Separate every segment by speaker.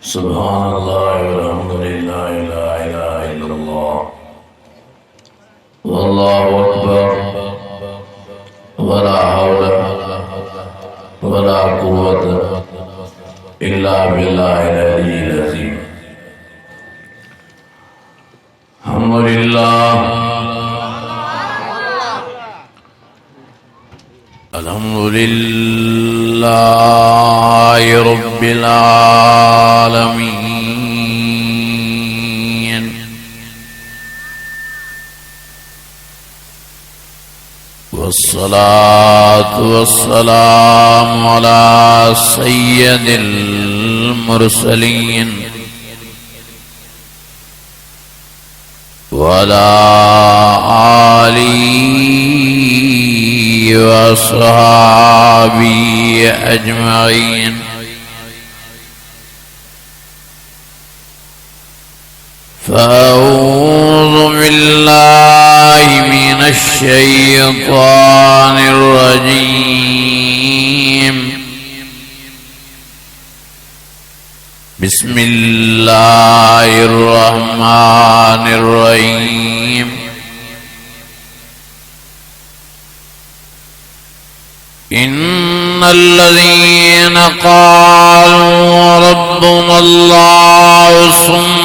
Speaker 1: सुब्हानल्लाह वल्हम्दुलिल्लाह ला इलाहा इल्लल्लाह वल्लाहु अकबर वला हौला वला कुव्वता इल्ला बिल्लाहिल अलिय्यिल अज़ीम। अल्हम्दुलिल्लाहि रब्बिल आलमीन। वस्सलातु वस्सलामु अला सय्यदिल मुरसलीन वअला आलिहि व अस्हाबिहि अजमईन। फ़अऊज़ु बिल्लाहि मिनश शैतानिर रजीम। बिस्मिल्लाहिर रहमानिर रहीम। इन्नल्लज़ीना क़ालू रब्बुनल्लाहु सुम्मा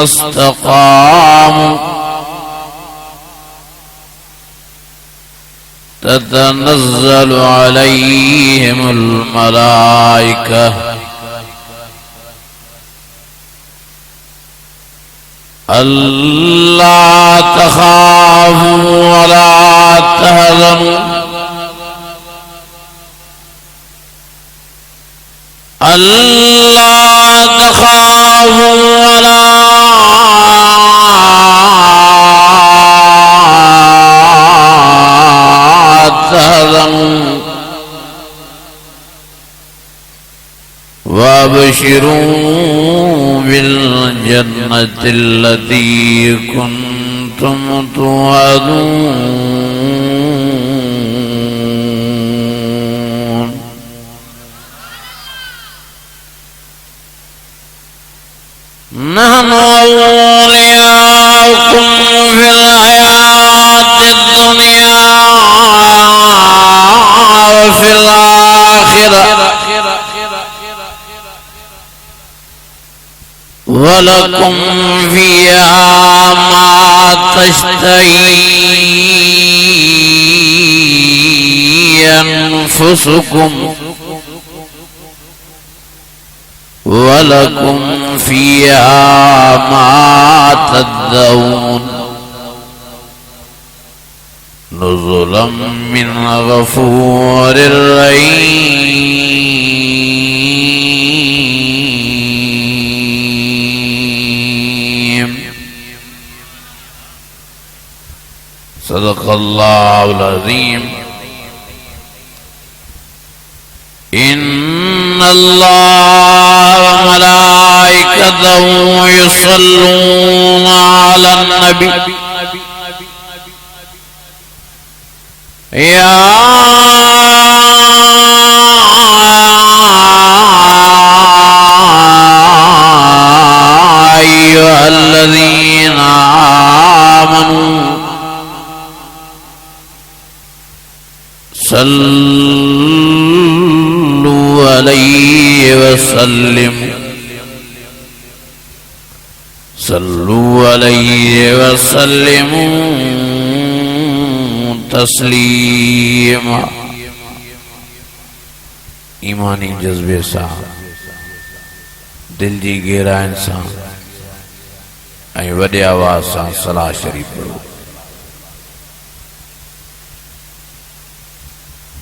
Speaker 1: इस्तक़ामू ततनज़्ज़लु अलैहिमुल मलाइका अल्ला तख़ाफ़ू वला तहज़नू अल्ला तख़ाफ़ू वला तहज़नू वअबशिरू बिल जन्नतिल्लती कुन्तुम तुअदून। नहनु औलियाउकुम फिल हयातिद दुनिया व फिल आखिरह वलकुम फ़ीहा मा तश्तही अन्फुसुकुम वलकुम फ़ीहा मा तदऊन। नुज़ुलन मिन गफ़ूरिर रहीम। सदक़ल्लाहुल अज़ीम। इन्नल्लाह व मलाइकतहु युसल्लूना अलन नबी या अय्युहल्लज़ीना आमनू सल्लू अलैहि वसल्लिमू तस्लीमा। ईमानी जज्बे सां दिल जी गहराइनि सां ऐं वॾे आवाज़ सां सलाह शरीफ़ पढ़ो।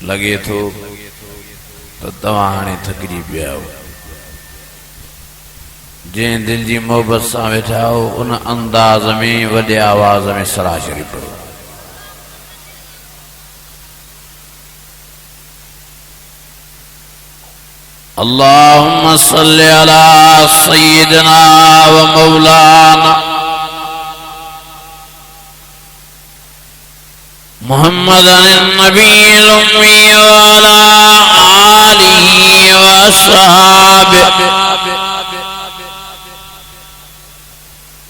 Speaker 1: लगे थो तो तव्हां हाणे थकिजी पिया हो। जंहिं दिल जी मोहब्बत सां वेठा हो उन अंदाज़ में वॾे आवाज़ में सलाह शरीफ़ पढ़ो। अल्लाहुम्मा सल्लि अला सय्यिदिना व मौलाना मुहम्मदन नबील उम्मी वाला आलिही وأصحابه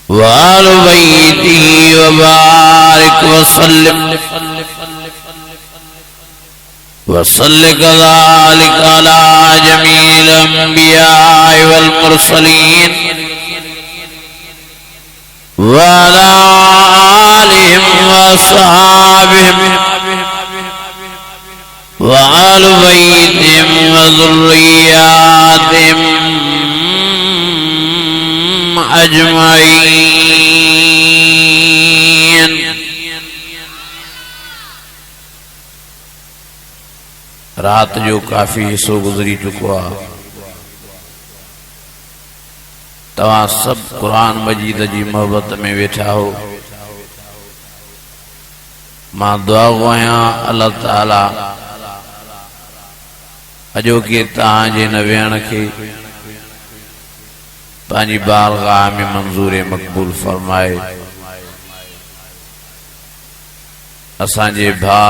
Speaker 1: وآل بيته وبارك وسلم وصل كذلك على جميع الأنبياء والمرسلين وعلى آلهم وأصحابهم وآل بيتهم وذرياتهم أجمعين. रात जो काफी हिस्सो गुजरी चुको आ तवा सब कुरान मजीद जी मोहब्बत में वेठा हो। मां दुआ गोया अल्लाह ताला अजो के ताजे न वेण के पांजी बारगाह में मंजूर मकबूल फरमाए। असांजे भा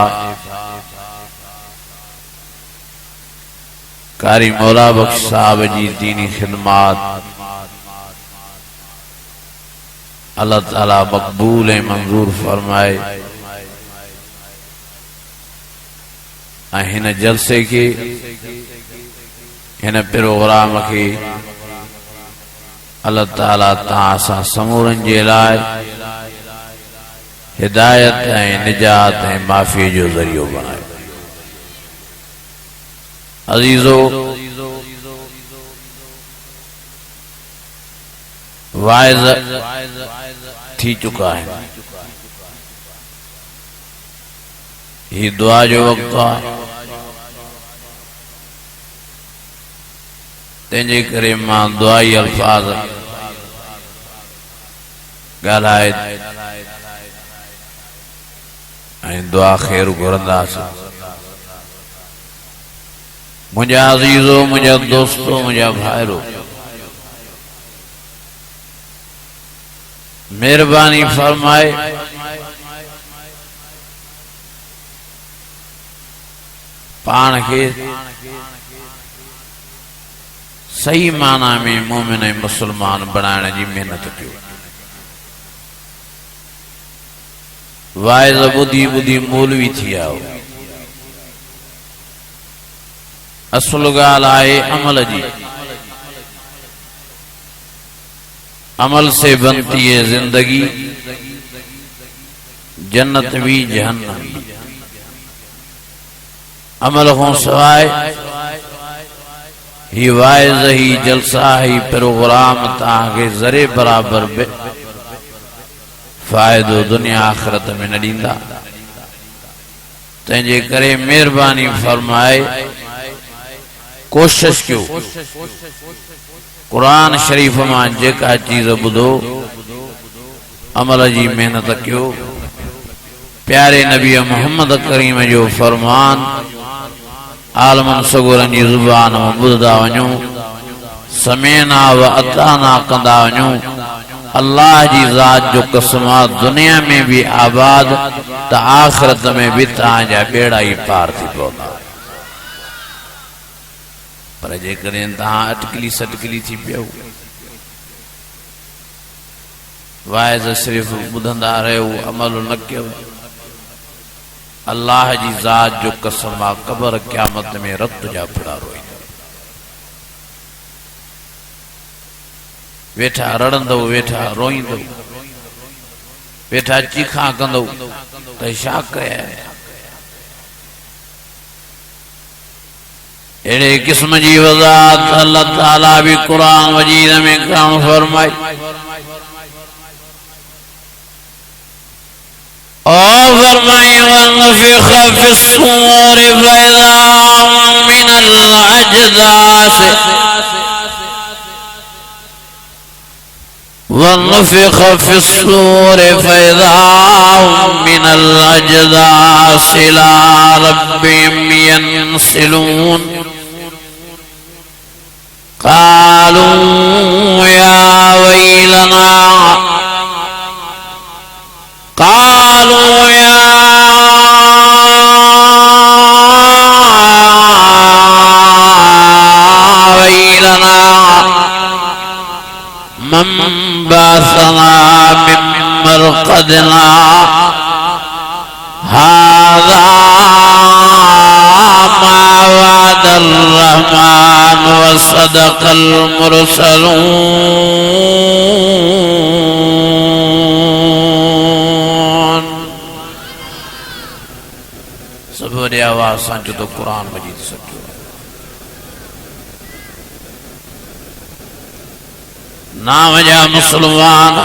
Speaker 1: कारी मौला बख्श साहब जी दीनी खिदमात अल्लाह ताला मकबूल मंजूर फरमाए। हिन जलसे के हिन प्रोग्राम के अल्लाह ताला तां समूरन जे लाए हिदायत निजात माफ़ी जो जरियो बनाए। अजीजो वाइज थी चुका है। ये दुआ जो वक्त है तेजे करे मां दुआई अल्फाज गालाए दुआ खैर घुरंदास। मुझा अजीजो मुझा दोस्तों मुझा भाईरो मेहरबानी फरमाए पान के सही माना में मोमिन मुसलमान बनाने की मेहनत कयो। वाइज बुधी बुधी मौलवी थी आओ। असल गाल आए अमल जी। अमल से बनती है जिंदगी, जन्नत भी जहन्नम भी। अमल हो सवाए ही वाइज ही जलसा ही प्रोग्राम ताके जरे बराबर फायदो दुनिया आखिरत में न दींदा। तेजे करे मेहरबानी फरमाए कोशिश क्यों कुरान शरीफ में जेका चीज बुधो अमल जी मेहनत क्यों। प्यारे नबी मोहम्मद करीम जो फरमान आलमन सगुरन जी जुबान में बुधदा वञो समेना व अताना कंदा वञो। अल्लाह जी ज़ात जो कसमा दुनिया में भी आबाद त आखिरत में भी तव्हांजा बेड़ा ही पार थी पवंदा। पर जेकॾहिं तव्हां अटकली सटकली थी पियो वाइज़ सिर्फ़ ॿुधंदा रहियो अमल न कयो अल्लाह जी ज़ात जो कसम आ कब्र क़यामत में रत जा फड़ा रोईंदा। वेठा रड़ंदो वेठा रोईंदो वेठा चीखा कंदो त छा कया। एड़े किस्म जी वज़ाहत अल्लाह ताला भी कुरान मजीद में कौन फरमाई। और फरमाई वनफ़िख़ फ़िस्सूर फ़इज़ा मिनल अजदास वनफ़िख़ फ़िस्सूर फ़इज़ा मिनल अजदास इला रब्बिहिम यंसिलून। क़ालू या वैलना फजना मिन मरक़दना हाज़ा मा वअदर रहमान व सदक़ल मुरसलून। सबरी आवाज़ सां जो तो कुरान मजीद सचो नाम जा मुसलमान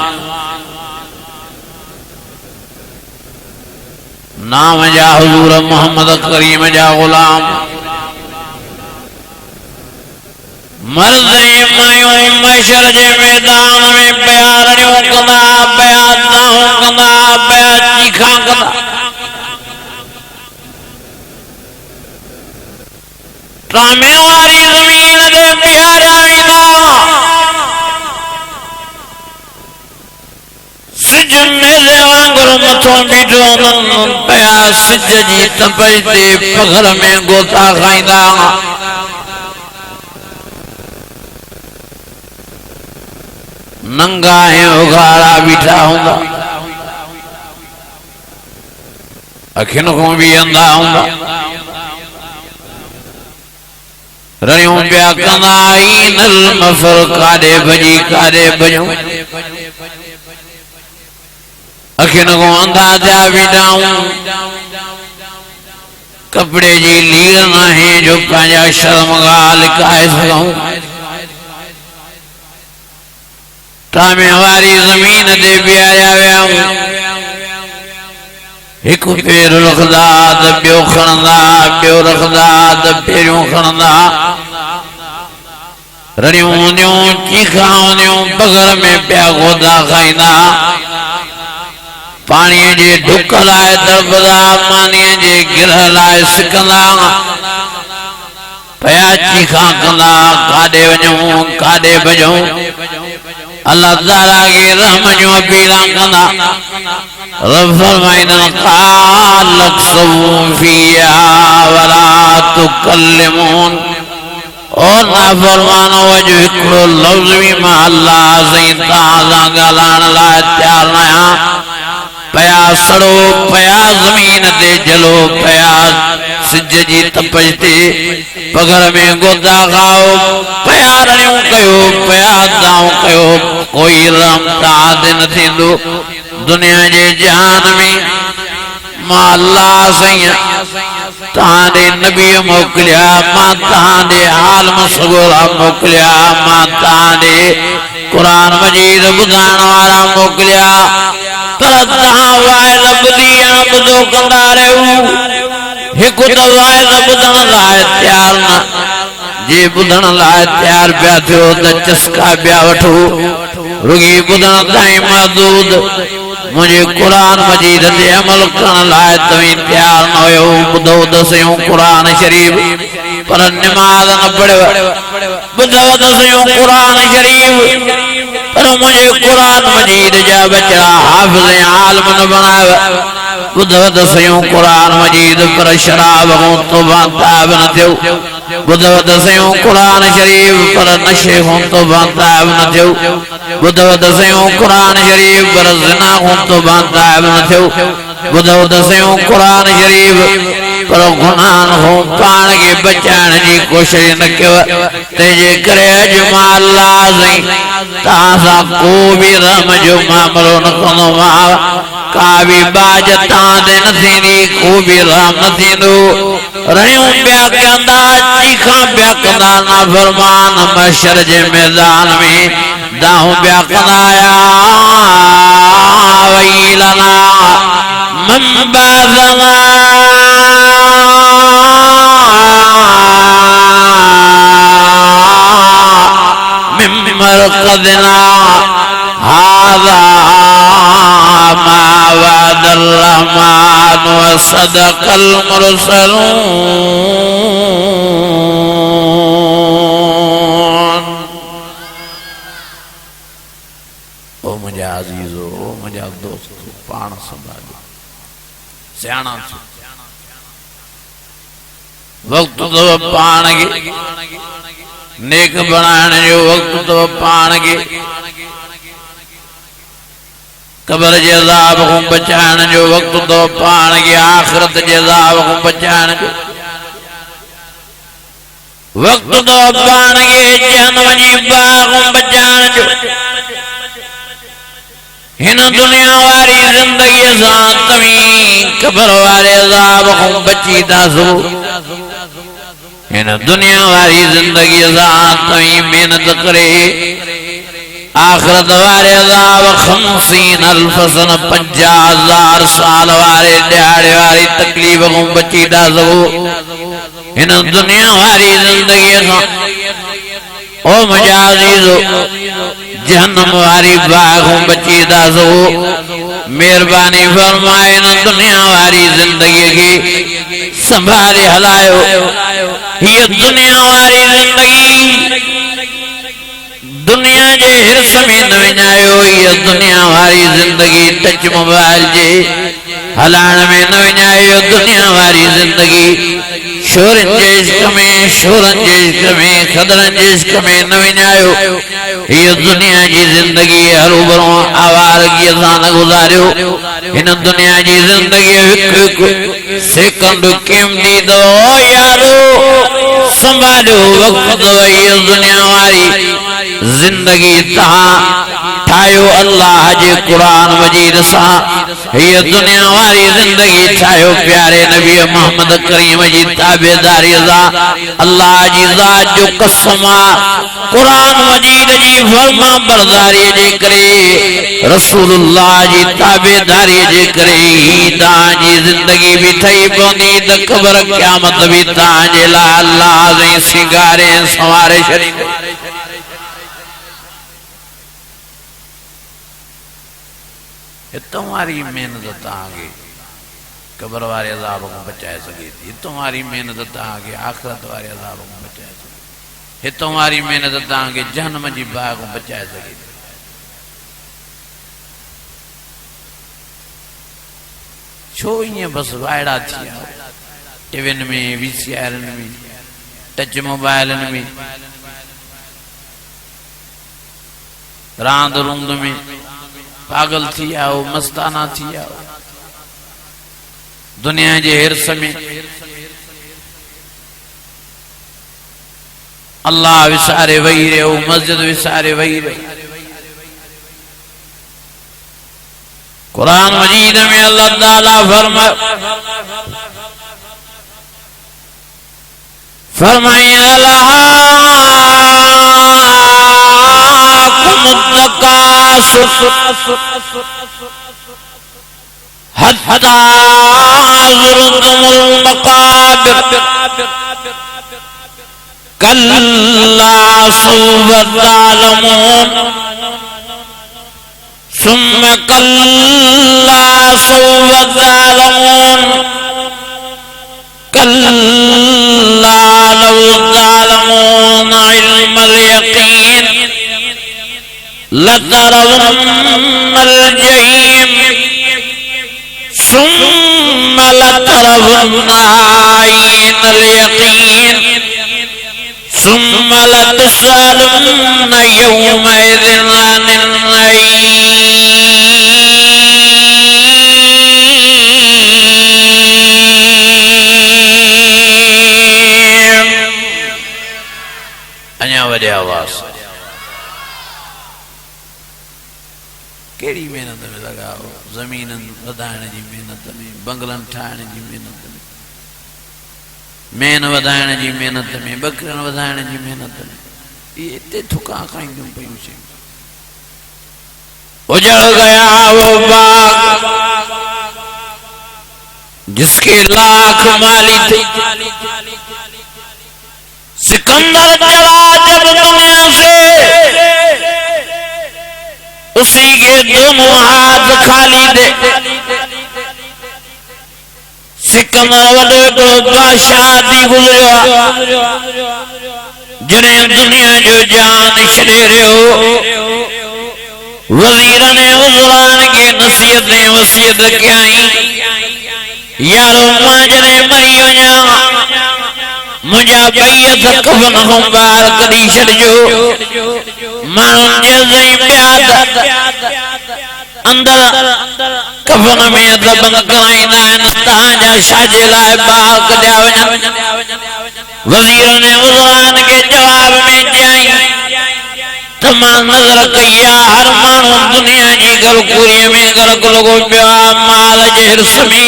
Speaker 1: नाम जा हुजूर मोहम्मद करीम जा गुलाम मर्द मायूं महशर जे मैदान में बयानियूं कंदा बयानाऊं कंदा बया चीखा कंदा ट्रामे वारी ज़मीन दे प्यारा वेंदा सिज मेले वांगुरु मथो बीठो पया सिज जी तपज ते पघर में गोता खाईंदा नंगा ऐं उघाड़ा बीठा हूंदा अखियुनि खां बि अंधा हूंदा रहियूं पिया कंदा ईनल मफर काॾे भॼी काॾे भॼूं अखियुनि खां अंधा थिया बीठाऊं कपिड़े जी लीर नाहे जो पंहिंजा शर्मगाह लिकाए सघूं टामे वारी ज़मीन ते बीहारिया वियाऊं हिकु पेर रखंदा त ॿियो खणंदा ॿियो रखंदा त पेरियों खणंदा रड़ियूं हूंदियूं चीखा हूंदियूं बग़र में पिया गोदा खाईंदा पाणीअ जे ढुक लाइ तड़पदा मानीअ जे गिरह लाइ सिकंदा पया चीखा कंदा काॾे वञूं काॾे भॼूं अल्लाह ताला के रहम जो अपीला कंदा रब फरमाइंदा क़ाल लक्सू फिया वला तुकल्लिमून और नाफरमानो जो हिकिड़ो लफ्ज़ भी मां अल्लाह सही तव्हां सां ॻाल्हाइण लाइ तयारु आहियां पया सड़ो पया ज़मीन ते जलो पया सिज जी तपज ते पघर में गोता खाओ पया रड़ियूं कयो पया दाऊं कयो कोई रहम तव्हां न थींदो दुनिया जे जहान में मां अल्लाह साईं तव्हां नबी मोकिलिया मां तव्हां आलम सगोरा मोकिलिया मां तव्हां कुरान मजीद ॿुधाइण वारा मोकिलिया पर तव्हां वाइद ॿुधी ॿुधो कंदा रहो हिकु त वाइद ॿुधण लाइ तयारु न जे ॿुधण लाइ तयारु पिया थियो त चस्का पिया वठो रुगी ॿुधण ताईं महदूद मुझे कुरान मजीद ते अमल करण लाइ तव्हीं तयारु न हुयो ॿुधो त सयूं कुरान शरीफ़ पर नमाज़ न पढ़ियो ॿुधो त सयूं कुरान शरीफ़ पर मुझे कुरान मजीद जा बच्चा हाफ़िज़ आलिम न बणायो ॿुधो त सयूं कुरान मजीद पर शराब खां तौबा ताइब न थियो ॿुधो त सयूं कुरान शरीफ़ पर नशे खां तौबा ताइब न थियो ॿुधो त सयूं कुरान शरीफ़ पर ज़िना खां तौबा ताइब न थियो ॿुधो त सयूं कुरान शरीफ़ पर गुनाहनि खां पाण खे बचाइण जी कोशिश न कयो तंहिंजे करे अॼु मां अल्लाह साईं तव्हां सां को बि रहम जो मामिलो न कंदोमांव का भी बाज तांदे न थींदी को भी रहम न थींदो रहियूं पिया कंदा चीखा पिया कंदा नाफरमान महशर जे मैदान में दाहूं पिया कंदा या वैलना मन बाज़ना मिन मरक़दना हाज़ा मा वअदर रहमान व सदक़ल मुरसलून। ओ मुझा अजीजो ओ मुझा दोस्त पाण संभालो सियाणा वक्त तो पाण के नेक बनाने जो वक्त तो पाण के कबर जे अज़ाब को बचाइण जो वक्त तो पाण के आखिरत जे अज़ाब को बचाइण जो वक्त तो पाण के जहन्नम जी बाग को बचाइण जो हिन दुनिया वारी जिंदगी सां तव्हीं कबर वारे अज़ाब को बची था सो हिन दुनिया वारी जिंदगी सां तव्हीं मेहनत करे आखिरत वारे अज़ाब 50,000 सन 50,000 साल वारे दिहाड़े वारी तकलीफ को बची था सो हिन दुनिया वारी जिंदगी सां ओ मुंहिंजा अज़ीज़ो जहन्नम वारी बाग को बची था सो मेहरबानी फरमाए न दुनिया वारी जिंदगी के संभाले हलायो ये दुनिया वारी जिंदगी दुनिया जे हिरस में न विञायो ये दुनिया वारी जिंदगी टच मोबाइल जे हलाण में न विञायो दुनिया वारी जिंदगी शोरन जे इश्क में खदरन जे इश्क में न विञायो ये दुनिया की जिंदगी हरू भरू आवारगी सां न गुज़ारियो हिन दुनिया की जिंदगी हिकु सेकंड कीमती दो यारो संभालियो वक्त ये दुनिया वारी जिंदगी तहां ठायो अल्लाह जे कुरान मजीद सां ये दुनिया वारी जिंदगी ठायो प्यारे नबी मोहम्मद करीम जी ताबेदारी सां अल्लाह जी ज़ात जो कसम कुरान मजीद जी फर्मा बरदारी जे करे रसूलुल्लाह जी ताबेदारी जे करे तां जी जिंदगी भी ठही पवंदी त ख़बर क़यामत भी तां जे लाइ अल्लाह जे सिंगारे संवारे छॾींदो तुम्हारी मेहनत तांगे कबर वारे अज़ाब को बचाए सके थी तुम्हारी मेहनत तांगे आखिरत वारे अज़ाब को बचाए सके हे तुम्हारी मेहनत तांगे जहन्नम जी बाग को बचाए सके थी छो इं बस वायड़ा थी टीविन में VCR में टच मोबाइल में रांद रूंद में पागल थी आओ मस्ताना थी आओ दुनिया के हिरस में अल्लाह विसारे वही रहो मस्जिद विसारे वही रहो कुरान मजीद में अल्लाह ताला फरमाया हत्ता ज़ुरतुमुल मक़ाबिर कल्ला सौफ तालमून सुम्मा कल्ला सौफ तालमून कल्ला लौ तालमून इल्मल यकीन लतरवुन्नल जहीम सुम्मा लतरवुन्ना आइनल यकीन सुम्मा लतुसअलुन्ना यौमइज़िन अनिन नईम अञा वॾे आवाज़ केड़ी मेहनत में लगाओ जमीन वधाइण जी मेहनत में बंगलन ठाहिण जी मेहनत में मेन वधाइण जी मेहनत में बकरिन वधाइण जी मेहनत में ये इतने थुका खाईंदियूं पयूं शयूं उजड़ गया वो बाग जिसके लाख माली थे सिकंदर चला जब दुनिया से उसी के दोनों हाथ खाली दे सिकंदर वडो को बादशाह थी गुजरियो जिन्हें दुनिया जो जान छड़े रहो वजीर ने हुजरान के नसीहतें वसीयत कई यारो मां जने मरी वञा मुझा बैयत कफन हम बाहर कढी छॾिजो माण्हुनि जे ज़ई प्याद अंदर कफन में दबन कराइना ताजा शाजे लाए बाहर कढ़िया वजन वजीर ने उजरान के जवाब में जाई तमाम नजर कया हर मानो दुनिया जी गलकुरी में गलक लोगो प्या माल जहर समी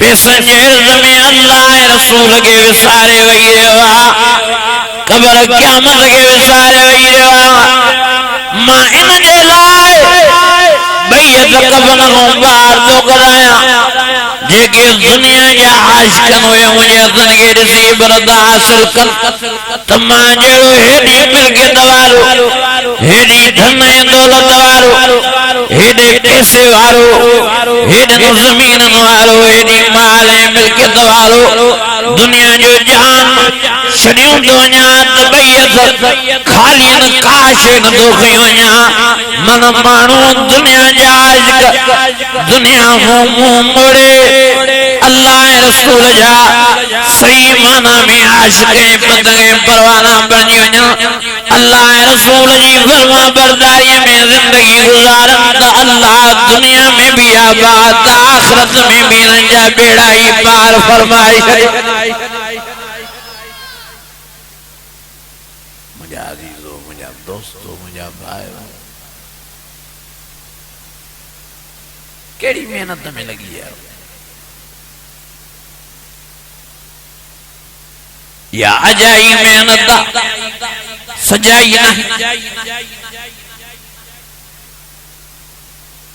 Speaker 1: पैसन जहर में अल्लाह रसूल के विसारे वही रेवा कबर क़यामत के विसारे वही रेवा मां इन जे लाए बैयत कफन को बाहर तो कराया जेके दुनिया जा आशिकन हुए मुझे तन के ॾिसी बरदा हासिल कन तमाम जहिड़ो हेॾी मिल्कियत वारो हेॾी धन ऐं दौलत वारो हेॾे पैसे वारो हेॾनि ज़मीननि वारो हेॾी माल ऐं मिल्कियत वारो दुनिया जो जहान छॾियूं थो वञा त बैयत ख़ाली न काश नथो खयो वञा मन माण्हू दुनिया जा आशिक दुनिया मुंहुं मोड़े अल्लाह रसूल जा सही माना में आशिक बंदे परवाना बनी वञा अल्लाह रसूल जी फरमा बरदारी में जिंदगी गुजारन त अल्लाह दुनिया में भी आबाद आखिरत में भी नंजा बेड़ा ही पार फरमाई मुझा अजीजो मुझा दोस्तों मुझा भाई केड़ी मेहनत में लगी है या अजाई मेहनत सजाई ना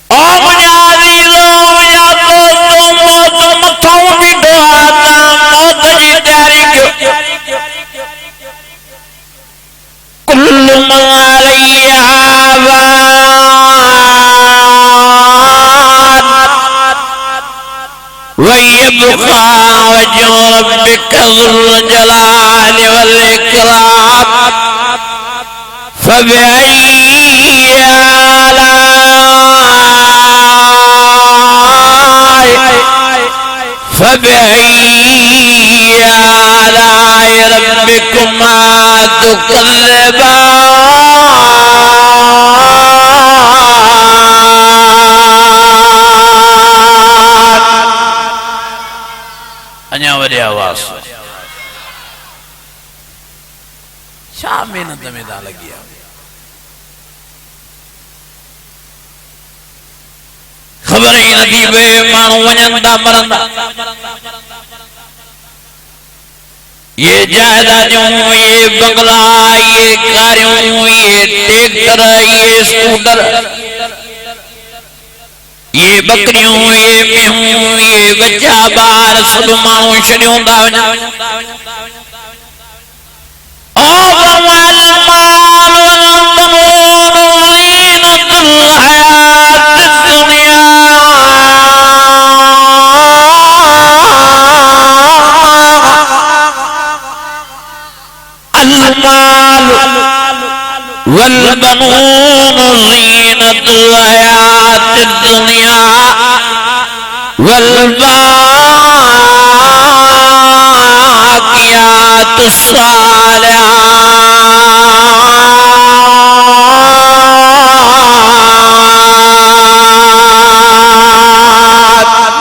Speaker 1: ओ मुझा अजीजो मुझा दोस्तों मौत मथों बीठो आता मौत जी तैयारी कयो कुल्लु मन अलैहा वयब्का वजह रब्बिक ज़ुल जलाल वल इकराम फबिअय्यि आलाइ रब्बिकुमा तुकज़्ज़िबान अन्या वडे आवाज छा मेहनत में ता लगी है खबर ही नथी बे माण्हू वञनि था मरंदा ये जायदादूं ये बंगला ये कारियूं ये ट्रैक्टर ये स्कूटर ये बकरियों ये मेहूं ये बच्चा बार सब माण्हू छॾियूं था वञनि ओ फरमाल माल वल बनून ज़ीनतुल हयातिद दुनिया अल माल वल बनून ज़ीनतुल हयातिद दुनिया वल बाक़ियातुस सालिहात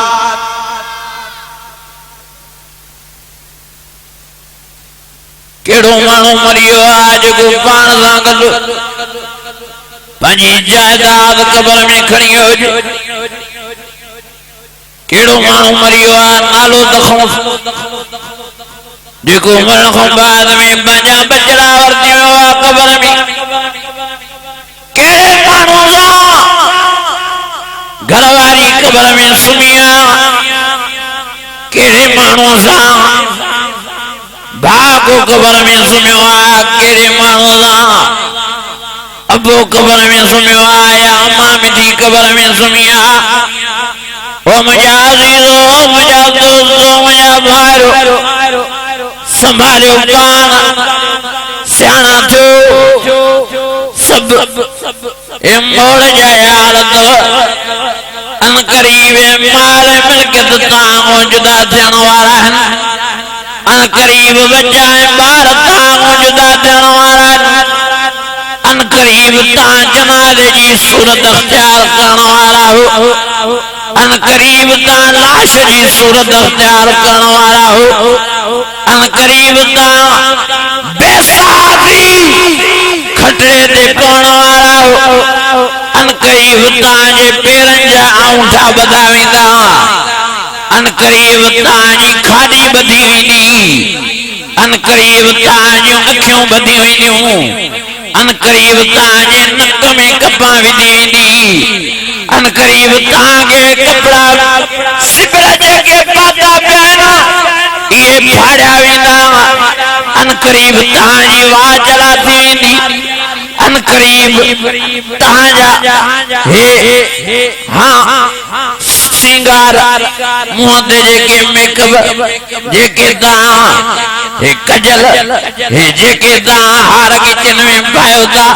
Speaker 1: केड़ो माण्हू मरियो आहे जेको पाण सां गॾु पंहिंजी जायदाद क़बर में खणी हुजे केड़ो माण्हू मरियो आहे नालो दखो जेको मरण खां बाद में पंहिंजा बचड़ा वरती वियो आहे क़बर में कहिड़े माण्हू सां घरवारी क़बर में सुम्ही आहे कहिड़े माण्हू सां भाउ क़बर में सुम्हियो आहे कहिड़े माण्हू सां अबो क़बर में सुम्हियो आहे या अम्मा मिठी क़बर में सुम्ही आहे ओ मुझा अज़ीज़ो मुझा दोस्तो मुझा भाइरो संभालियो पान सियाणा थियो सब ए मोड़ जा यार तो अन करीब माल मिल्कियत तां जुदा थियण वारा आहिनि अन करीब बच्चा ॿार तां जुदा थियण वारा आहिनि अन करीब तां जनाज़े जनाजे जी सूरत अख्तियार करण वारा हो अन करीब ता लाश जी सूरत अख्तियार करण वारा हो अन करीब ता बेसाबी खटरे दे पवण वारा हो अन करीब ता जे पेरन जा आऊंठा बधावींदा अन करीब ता जी खाड़ी बधी वेंदी अन करीब ताजो अखियों बधी वेंदियूं अन करीब ताजे नक में कपा विधी वेंदी अन करीब तागे कपड़ा सिबरा जेके पाता प्याना ये फाड़ा वेंदा अन करीब ताजी वाह चला थी वेंदी अन करीब ताजा हे हाँ सिंगार मुंह ते जेके मेकअप जेके ता हे कजल हे जेके ता हार किचन में पायो ता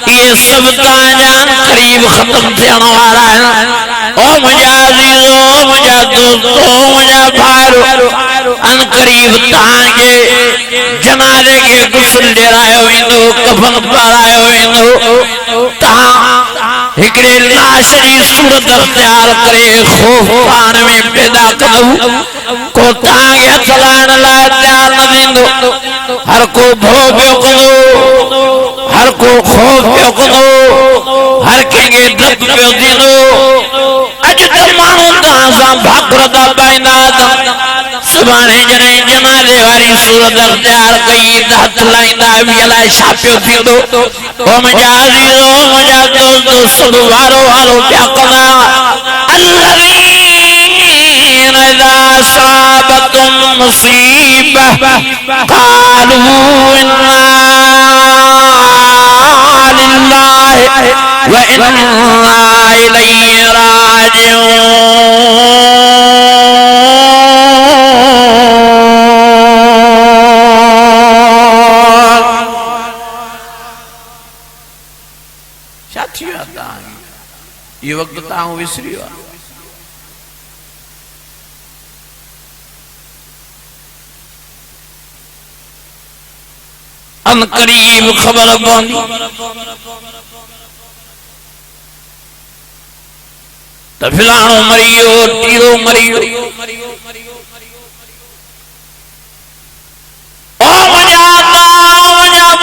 Speaker 1: ये सब ताजा करीब खत्म थियण वारा आहिनि ओ मुंहिंजा अज़ीज़ो मुंहिंजा दोस्तो मुंहिंजा भाइरो अन करीब ताजे जनाजे के गुस्ल ॾियरायो वेंदो कफन पारायो वेंदो तहां हिकड़े लाश जी सूरत अख्तियार करे खौफ पान में पैदा करो को तांगे हथ लाइण लाइ तैयार न थींदो हर को भो पियो कंदो हर को खौफ पियो कंदो हर कंहिंखे डप पियो थींदो अॼु त माण्हू तव्हां सां भाकुर था पाईंदा सुभाणे जॾहिं जनाज़े वारी सूरत अख्तियार कई त हथ लाईंदा बि अलाए छा पियो थींदो ओ मुंहिंजा अज़ीज़ो मुंहिंजा दोस्तो सभु वारो वारो पिया कंदा الذين إذا أصابتهم مصيبة قالوا إنا لله وإنا إليه راجعون ये वक्त ताऊ विसरी अन करीब खबर पहुंची तो फिलाणो मरियो टीरो मरियो ओ मजा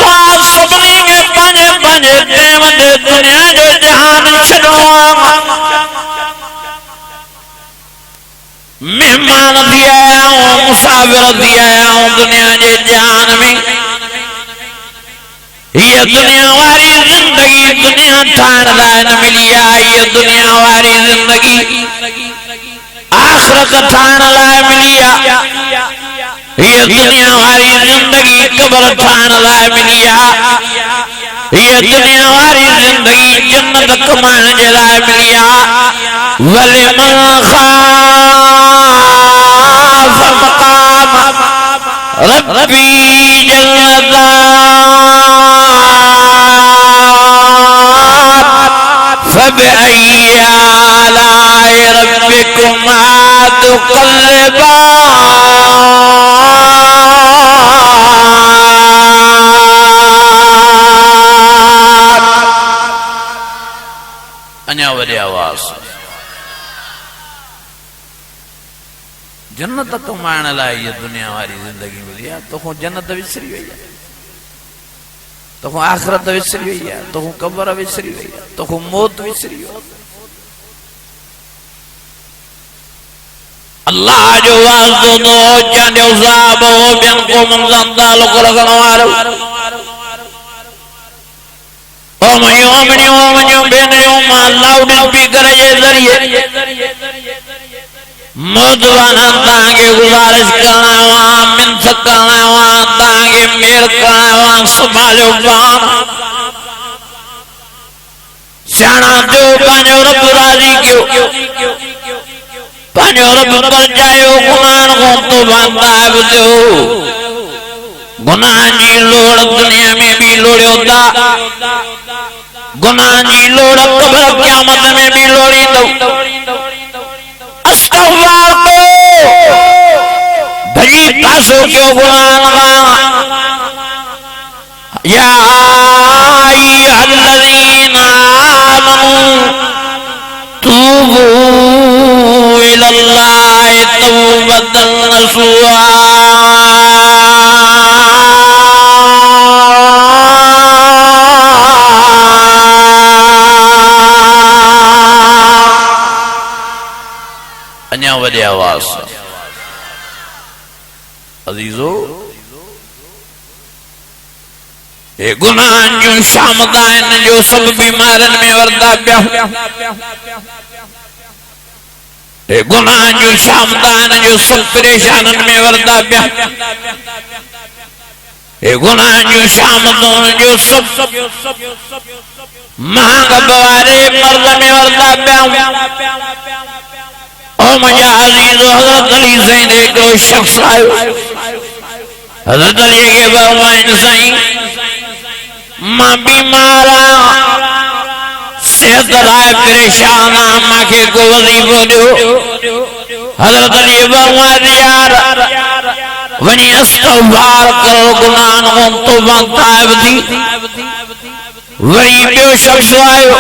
Speaker 1: बात सभिनी खे पंहिंजे पंहिंजे टेम ते दुनिया जो जहान छॾो मेहमान थी आया हूं मुसाफिर थी आया हूं दुनिया जे जहान में ये दुनिया वारी जिंदगी दुनिया ठाण लाइ न मिली आहे ये दुनिया वारी जिंदगी आखिरत ठाण लाइ मिली आहे ये दुनिया वारी जिंदगी कब्र ठाण लाइ मिली आहे ये दुनिया वारी जिंदगी जन्नत कमाइण जे लाइ मिली आहे वलिमन खाफ मक़ाम रब्बी فبأي آلاء ربكما تكذبان अञा वॾे आवाज़ जन्नत कमाइण लाइ ये दुनिया वारी जिंदगी मिली आहे तोखां जन्नत विसरी वई आहे तोखां आखिरत विसरी वई आहे तोखां कब्र विसरी वई आहे तोखां मौत विसरी वियो अल्लाह जो वास्तो दो जांजो साहब हो ॿियनि क़ौमुनि सां तालुक़ रखण वारो ओ मुंहिंजो भेनरियो मां लाउड स्पीकर जे ज़रिए मौजवाना तांगे गुजारिश करना वहां मिन्नत करना वहां तांगे मेर करना वहां संभालो पान सियाणा जो पांजो रब राजी कयो पांजो रब बचायो गुनाह को तौबा ताइब दो गुनाह जी लोड़ दुनिया में भी लोड़ियो था गुनाह जी लोड़ कब्र क़यामत में भी लोड़ी दो अस्तग़फ़ार को भली पासो क्यों गुनाह या अय्युहल्लज़ीना तूबू इलल्लाहि तौबतन नसूहा। अन्या वॾे आवाज़ अज़ीज़ो हे गुनाहन जो शामदान जो सब बीमारन में वरदा पिया। हे गुनाहन जो शामदान जो सब परेशानन में वरदा पिया। हे गुनाहन जो शामदान जो सब महंग बवारे मर्द में वरदा पिया। ओ मुझे अजीज़ो हज़रत अली ज़ैन एक शख्स आयो। हज़रत अली के फरमाइन साईं मां बीमारा सेहत लाए परेशान मां के को वजीफो दियो। हज़रत अली फरमाया यार वनी इस्तग़फ़ार करो गुनाहन को तौबा ताइब थी। वही ॿियो शख्स आयो।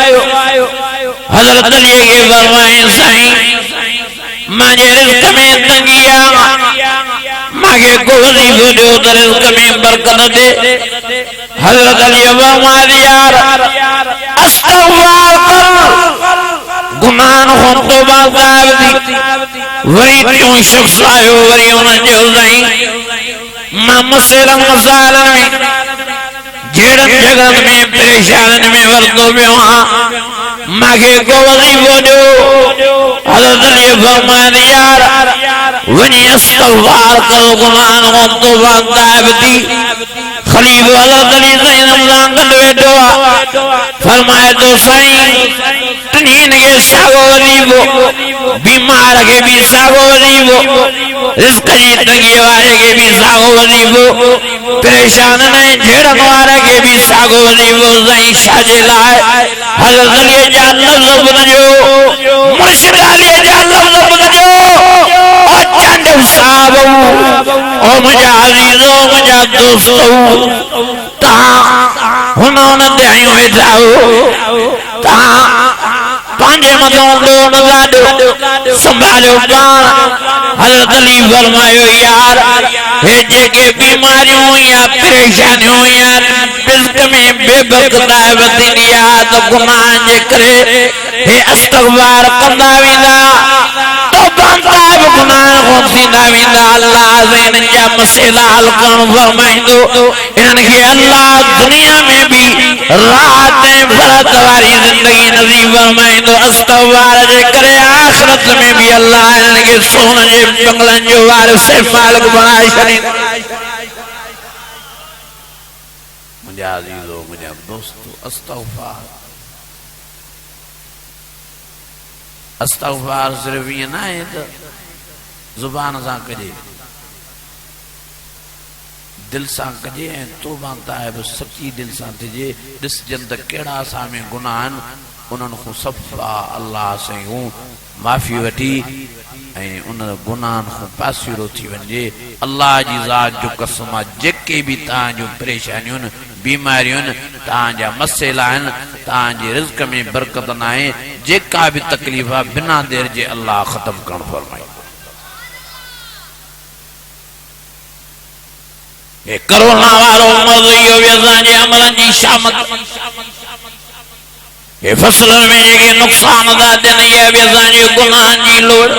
Speaker 1: हज़रत अली के फरमाया साईं मांजे रिज़्क़ में तंगी आ मांगे को वजीफो दियो त रिज़्क़ में बरकत दे। हज़रत अली फरमाया यार इस्तग़फ़ार कर गुनाहन को तौबा ताइब थी। वरी टियों शख्स आयो। वरी उन्हनि चयो साईं मां मसइलनि मसाइलनि में जहिड़नि जॻहनि में परेशानियुनि में वरतो पियो आहियां मांखे को वज़ीफ़ो ॾियो। हज़रत अली फरमाया यार वञी इस्तग़फ़ार करो गुनाहन को तौबा ताइब थी। खलीफ़ो हज़रत अली ज़ैनब सां गॾु वेठो आहे। फरमाए थो साईं टिनिन खे साॻियो वज़ीफ़ो बीमार खे बि साॻियो वज़ीफ़ो रिज़्क़ जी तंगीअ वारे खे बि साॻियो वज़ीफ़ो परेशान ऐं झेड़नि वारे खे बि साॻियो वज़ीफ़ो। साईं छाजे लाइ? हज़रत अलीअ जा लफ़्ज़ ॿुधजो मुर्शिद अलीअ जा लफ़्ज़ ॿुधजो ओ चंड साहब ओ मुंहिंजा अज़ीज़ो मुंहिंजा दोस्तो तव्हां हुन ते आहियूं वेठा हो। तव्हां पंहिंजे मथां लोन लाॾो संभालियो पाण। हज़रत अली फरमायो यार हे जेके बीमारियूं या परेशानियूं या रिज़्क़ में बेबरकताई थींदी आहे त गुनाहन जे करे हे इस्तग़फ़ार कंदा वेंदा तौबा ताइब गुनाह को थींदा वेंदा। अल्लाह ज़हन जा मसइला हल करणु फरमाईंदो। इन्हनि खे अल्लाह दुनिया में भी राहत ऐं फरत वारी ज़िंदगी नसीब फरमाईंदो। इस्तग़फ़ार जे करे आख़िरत में भी अल्लाह इन्हनि खे सोन जे बंगलनि जो वारिस ऐं मालिक बणाए छॾींदो। मुंहिंजा अज़ीज़ो मुंहिंजा दोस्तो इस्तग़फ़ार सिर्फ़ ईअं न आहे त ज़ुबान सां कजे दिल सां कजे ऐं तौबा ताइब सची दिल सां थिजे। ॾिसजनि त कहिड़ा असां में गुनाह आहिनि उन्हनि खां सफ़ा अल्लाह सां माफ़ी वठी ऐं उन गुनाहनि खां पासीरो थी वञे। अल्लाह जी ज़ात जो कसम आहे जेके बि तव्हां जूं परेशानियूं आहिनि बीमारियूं आहिनि तव्हांजा मसइला आहिनि तव्हांजे रिज़्क़ में बरकत न आहे जेका बि तकलीफ़ आहे बिना देर जे अल्लाह ख़त्म करणु फरमाईंदो। हे करोना वारो मर्ज़ इहो असांजे अमलनि जी शामत। हे फसलनि में जेके नुक़सान था थियनि इहा बि असांजे गुनाहनि जी लोड़।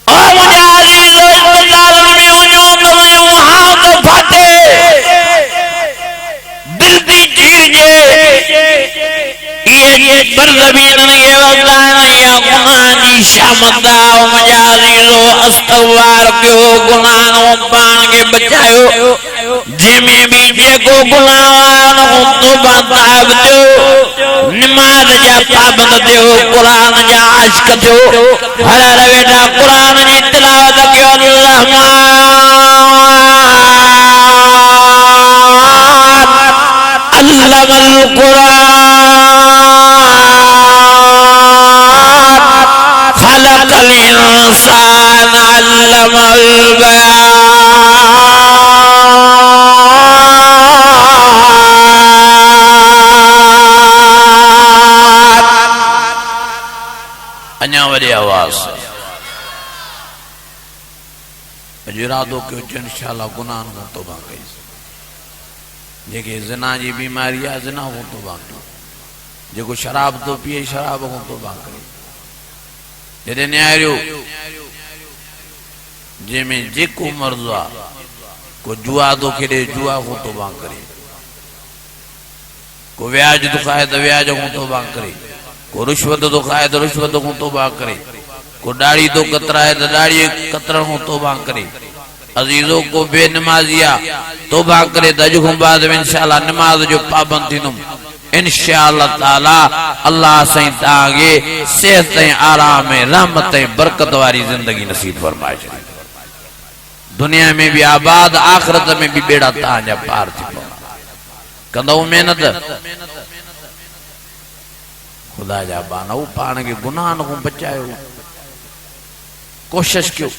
Speaker 1: ओ मुंहिंजा अज़ीज़ो इस्पतालनि में वञो दवायूं हाथ फाटे दिल थी चीरजे इहे बरज़बीन खे वधाइण या गुनाहनि जी शामत आहे। ओ मुंहिंजा अज़ीज़ो इस्तग़फ़ार कयो गुनाहनि खां पाण खे बचायो। जंहिंमें भी जेको गुनाह आहे उन खां तौबा ताइब थियो। नमाज़ जा पाबंद थियो क़ुरान जा आशिक़ थियो। हर वेठा क़ुरान जी तिलावत कयो। अल्लमल क़ुरान खलक़ल इंसान अल्लमल बयान। इरादो कयो इंशाअल्लाह गुनाह को तौबा कई जेके ज़िना जी बीमारी है ज़िना को तौबा कयो जेको शराब तो पिए शराब को तौबा करे जदे न्यायो जेमें जेको मर्ज़ आ को जुआ तो खेडे जुआ को तौबा करे को व्याज तो खाए तो व्याज को तौबा करे को रिश्वत तो खाए तो रिश्वत को तौबा करे को दाढ़ी तो कतराए तो दाढ़ी कतरण को तौबा करे अजीजों को बेनमाजिया तौबा करे तजुखुं बाद में इंशाअल्लाह नमाज जो पाबंद थींदुम इंशाअल्लाह ताला अल्लाह सही तागे सेहत आराम रहमत बरकत वाली जिंदगी नसीब फरमाए दुनिया में भी आबाद आखिरत में भी बेड़ा तांजा पार थी कंदो मेहनत खुदा जा बाना वो पान के गुनाह को बचायो कोशिश क्यों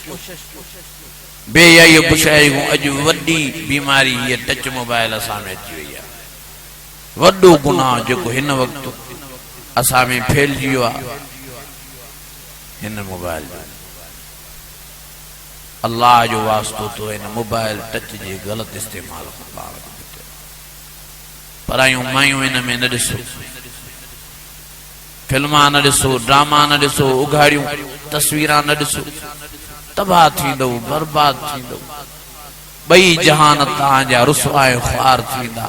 Speaker 1: बेयाई बुशाई को अज वड्डी बीमारी ये टच मोबाइल असा में अची वई है वड्डो गुनाह जो हिन वक्त असा में फैल जियो आ हिन मोबाइल अल्लाह जो वास्तो तो इन मोबाइल टच जे गलत इस्तेमाल को पार परायूं मायूं इन में न ॾिसो फिल्मा न ॾिसो ड्रामा न ॾिसो उघाड़ियूं तस्वीरां न ॾिसो तबाह थींदो बर्बाद थींदो ॿई जहान तव्हांजा रुसवा ख्वार थींदा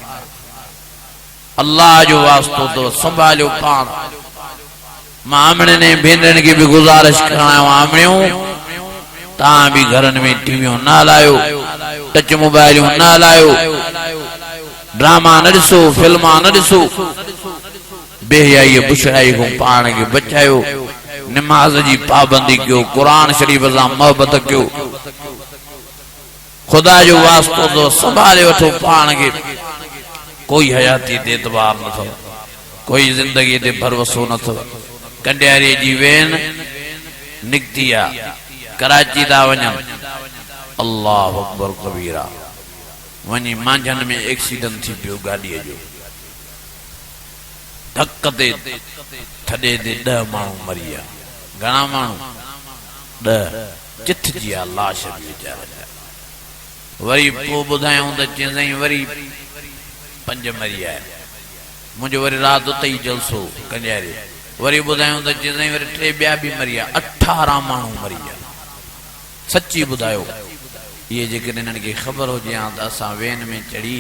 Speaker 1: अल्लाह जो वास्तो तो संभालियो पाण मां आमणे ने भेनरनि खे बि गुज़ारिश करायो आमणियूं तव्हां भी घरनि में टीवियूं न हलायो टच मोबाइलियूं न हलायो ड्रामा न ॾिसो फिल्मा न ॾिसो बेहयाई बुशराई को पाण खे बचायो नमाज जी पाबंदी कयो कुरान शरीफ सां मोहब्बत कयो खुदा जो वास्तो तो संभाले वठो पाण खे कोई हयाती ते एतबार न थो कोई जिंदगी ते भरवसो न थो कंडियारी जी वेन निकती आ कराची ता वञन अल्लाह अकबर कबीरा वनी मांझन में एक्सीडेंट थी पियो गाड़ी जो धक ते थडे दे 10 माण्हू मरी विया घणा माण्हू 10 चिथ जी आ लाश वीचारा वरी पो बुधायूं त चई वरी 5 मरी आया मुझे वरी रात उते ही जलसो कंडियारे वरी बुधायूं त चई वरी 3 ॿिया भी मरी आया 18 माण्हू मरी विया सच्ची बुधायो ये जेकॾहिं इन्हनि खे ख़बर हुजे हा त असां वेन में चढ़ी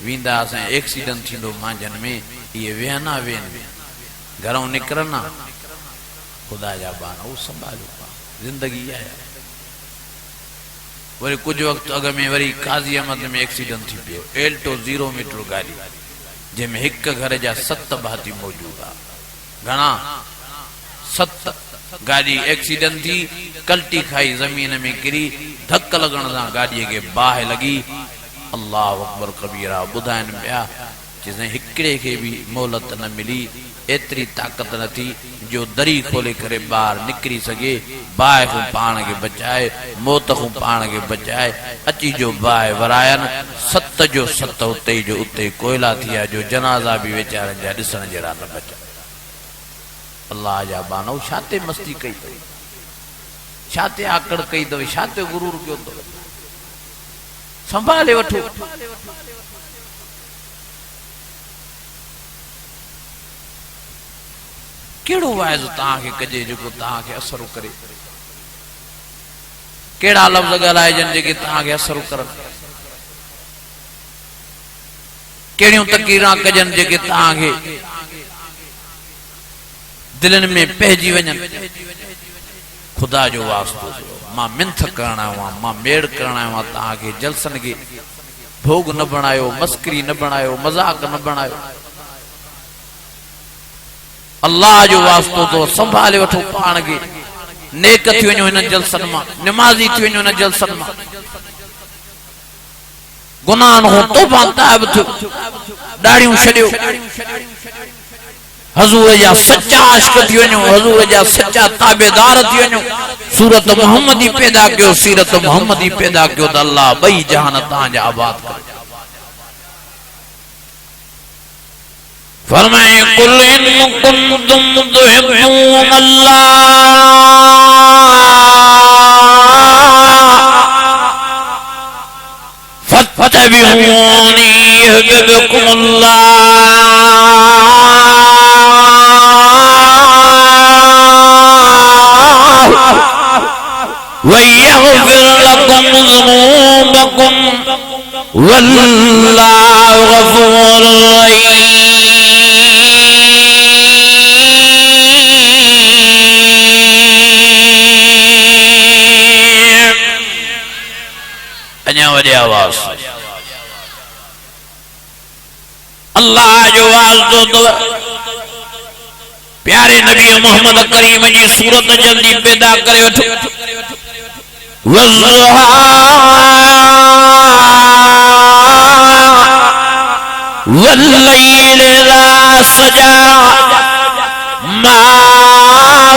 Speaker 1: वींदा असां एक्सीडेंट थींदो मांझनि में ये वेहना वेन में घरों निकिरना खुदा जा बाना वो संभालियो जिंदगी है वरी कुछ वक्त अग में वरी काजी अहमद में एक्सीडेंट थी पियो एल्टो 0 मीटर गाड़ी जंहिंमें हिक घर जा 7 भाती मौजूद आ घणा 7 गाड़ी एक्सीडेंट थी कल्टी खाई जमीन में गिरी धक लगन सां गाड़ी के बाह लगी अल्लाह अकबर कबीरा बुधाइन पिया जिसे हिकड़े के भी मोहलत न मिली एतरी ताकत न थी जो दरी खोले करे बाहर निकरी सके बाह को पाण के बचाए मौत को पाण के बचाए अची जो बाह वरायन 7 जो 7 उते जो उते कोयला थिया जो जनाजा भी वेचारन जा दिसण जरा न बचा अल्लाह जा बानो शाते मस्ती कई तो शाते आकड़ कई तो शाते गुरूर क्यों तो संभाले वठो केड़ो वाइज ता के कजे जो ता के असर करे केड़ा लफ्ज गलाए जन जे के ता के असर कर केड़ियों तकीरा कजन जे के ता के दिलन में पहजी वजन खुदा जो वास्तो मां मिंथ करना हुआ मां मेड़ करना हुआ ता के जलसन के भोग न बनायो मस्करी न बनायो मजाक न बनायो अल्लाह जो वास्तो तो संभाले वठो पाण के नेक थी वञो इन जलसन मां नमाजी थी वञो इन जलसन मां गुनाह हो तौबा ताब थियो दाढ़ियूं छडियो हजूर जा सच्चा आशिक थी वञो हजूर जा सच्चा ताबेदार थी वञो सूरत मोहम्मदी पैदा कयो सीरत मोहम्मदी पैदा कयो त अल्लाह ॿई जहान तव्हांजा आबाद करे फरमाए कुल इन कुंतुम तुहिब्बून अल्लाह फत्तबिऊनी युहिब्बुकुमुल्लाह व यग़फिर लकुम ज़ुनूबकुम वल्लाहु गफ़ूरुर रहीम। अञा वॾी आवाज़ अल्लाह जो वास्तो तो प्यारे नबी मोहम्मद करीम जी सूरत जल्दी पैदा करे वठो। वज़्ज़ुहा वल्लैल इज़ा सजा मा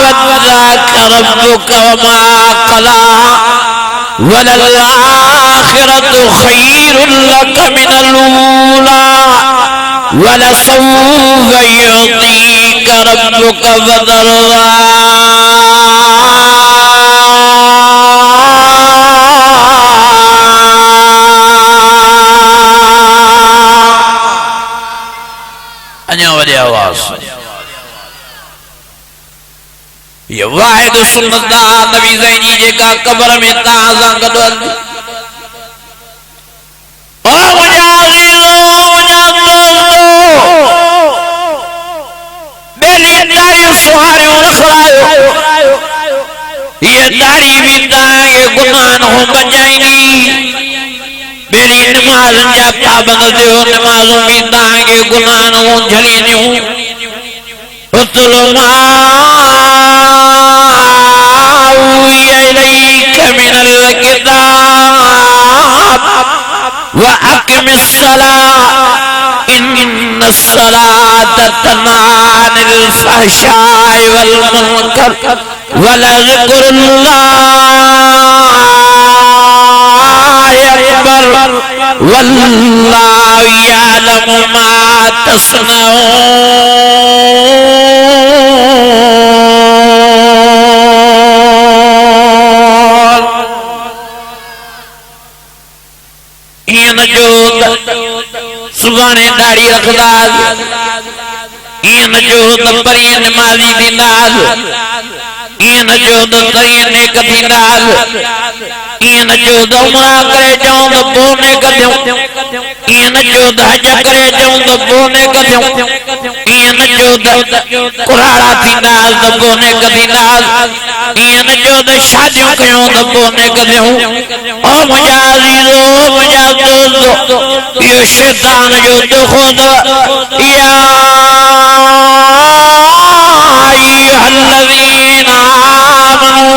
Speaker 1: वद्दअक रब्बुक वमा क़ला वलल-आखिरतु खैरुल लक मिनल ऊला वलसौफ युअतीक रब्बुक फतरदा। अञा वॾी आवाज़ ये वाहिद सुन्नत नबी ज़ैनी जेका कब्र में ताज़ा गॾु हलंदी। ओ मुंहिंजा अज़ीज़ो मुंहिंजा दोस्तो बेली दाढ़ी सुहारियूं रखड़ायो ये दाढ़ी भी तव्हांखे गुनाहनि खां बचाईंदी। बेली नमाज़नि जा पाबंद थियो नमाज़ूं भी तव्हांखे गुनाहनि खां झलींदियूं। उतलु मा इलैक मिनल किताब व अक़िमिस्सलाह इन्नस्सलात तन्हा अनिल फ़हशाइ वल मुनकर वलज़िक्रुल्लाहि अकबर वल्लाहु यअलमु मा तस्नऊन। इन जो सुभाणे दाढ़ी रखदा इन जो परीं नमाज़ी थींदा इन जो तरीं नेक थींदा इन जो उमरा करे चऊं तो पोइ नेक थियूं इन जो हज करे चऊं तो पोइ नेक थियूं इन जो कुराड़ा थींदा तो पोइ नेक थींदा इन जो शादियूं कयूं तो पोइ नेक थियूं। ओ मुंहिंजा अज़ीज़ो मुंहिंजा दोस्तो इहो शैतान जो दुखो या अय्युहल्लज़ीना आमनू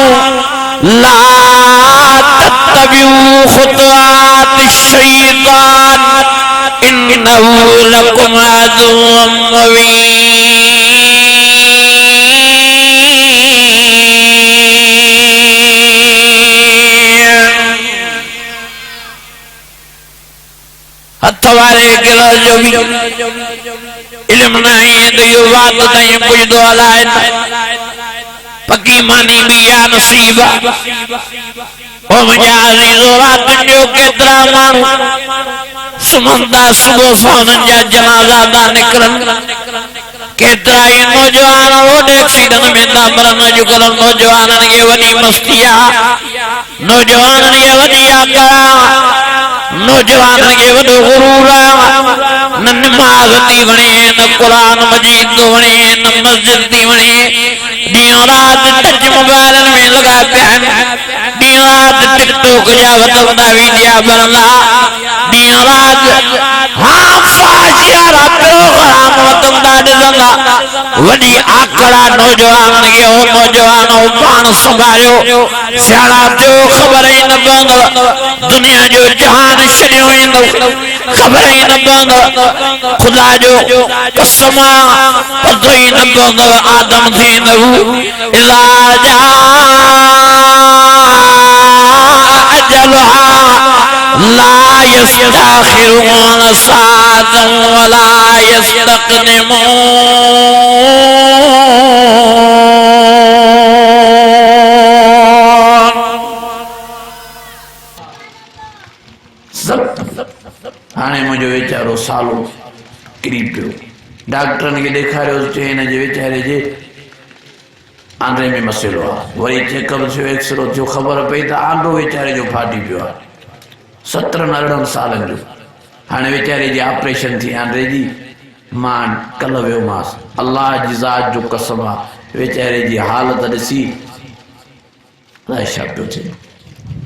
Speaker 1: ला तत्तबिऊ खुतवातिश शैतान इन्नहु लकुम अदुव्वुम मुबीन। हथ वारे गिरह जो भी इल्म नहीं तो यो बात नहीं पुछदो अलाए पक्की मानी भी या नसीबा। ओ मुंहिंजा अज़ीज़ो रातुनि जो केतिरा माण्हू सुम्हंदा सुबुह सां जा जनाज़ा था निकिरनि। केतिरा ई नौजवान रोड एक्सीडेंट में था मरनि। अॼुकल्ह नौजवाननि खे वॾी मस्ती आहे नौजवाननि खे वॾी आकड़ा नौजवाननि खे वॾो गुरूर आहे। न नमाज़ थी वणे न क़ुरान मजीद थो वणे न मस्जिद थी वणे। ॾींहुं राति टच मोबाइलनि में लॻा पिया आहिनि। ॾींहुं राति टिकटॉक जा वधंदा वीडिया बनंदा। ॾींहुं राति प्रोग्राम वधंदा ॾिसंदा। वॾी आकड़ा नौजवाननि खे हो नौजवान पाण संभालियो सियाणा थियो ख़बर ई न पवंदव। दुनिया जो जहान छॾियो वेंदो ख़बर ई न पवंदव। ख़ुदा जो कसम पतो ई न पवंदव आदम थींदव इज़ा जा अजलहा ला यस्तखिरून साअतन वला यस्तक़दिमून। हाणे मुझे वेचारो सालो किरी पियो डॉक्टरन के देखारियो चे इन जे वेचारे जे आंद्रे में मसलो आहे वरी चेकअप थियो एक्सरो थियो खबर पई त आंडो वेचारे जो फाटी पियो आहे 17-18 सालन जो हाणे वेचारे जी ऑपरेशन थी आंद्रे जी मां कल वियोमांस अल्लाह जी ज़ात जो कसम आहे वेचारे जी हालत ॾिसी अलाए छा पियो थिए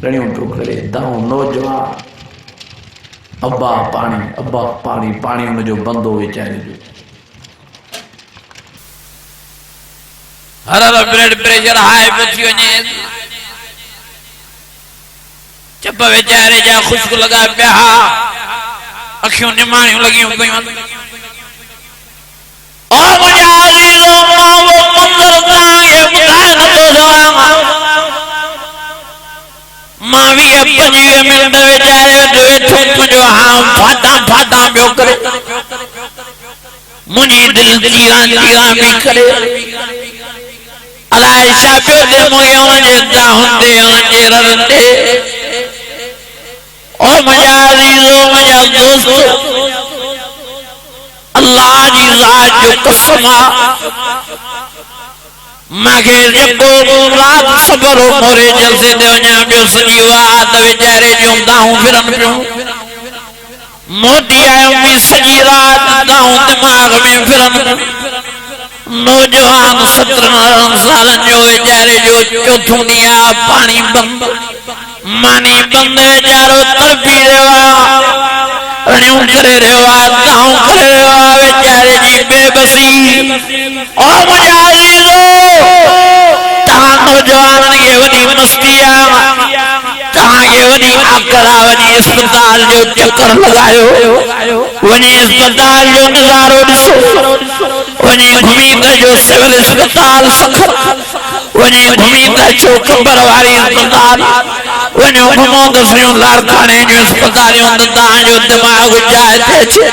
Speaker 1: रड़ियूं पियो करे दाऊं नौजवान अब्बा पाणी पाणी हुनजो बंदो वेचारे जो
Speaker 2: हर ब्लड प्रेशर हाई पे थी वने चप वेचारे जा खुश्क लगा पिया अखियों निमाणियूं लगियूं पयूं ओ मुंहिंजा अज़ीज़ो मां वो मंज़र तव्हांखे ॿुधाए नथो सघां मां 20-25 मिंट वेचारे वटि वेठो तुंहिंजो हां फाटा पियो करे मुंहिंजी दिलि चीरां पई करे अलाए छा पियो थिए मूंखे वञे दाहुंदे वञे रंदे ओ मुंहिंजा अज़ीज़ो मुंहिंजा दोस्त अल्लाह जी ज़ात जो कसम मांखे जेको रात सबर हो मोरे जलसे ते वञा पियो सॼी रात वेचारे जूं दाहूं फिरन पियूं मोटी आयो बि सॼी रात दाहूं दिमाग़ में फिरन नौजवान 17 सालन जो वेचारे जो चौथों ॾींहुं पानी बंद मानी बंद वेचारो तड़पी रहियो रणियूं करे रहियो आहे दाहूं करे रहियो आहे वेचारे जी बेबसी ओ मुंहिंजा अज़ीज़ो तव्हां नौजवाननि खे वॾी मस्ती आहे तव्हांखे वॾी आकड़ आहे वञी अस्पताल जो चक्कर लॻायो वञी अस्पताल जो नज़ारो ॾिसो वञी घुमी त जो सिविल अस्पताल सखत वञी घुमी त जो ख़बर वारी अस्पताल वञो घुमो त सयूं लाड़काने जूं अस्पतालियूं त तव्हांजो दिमाग़ जाए थिए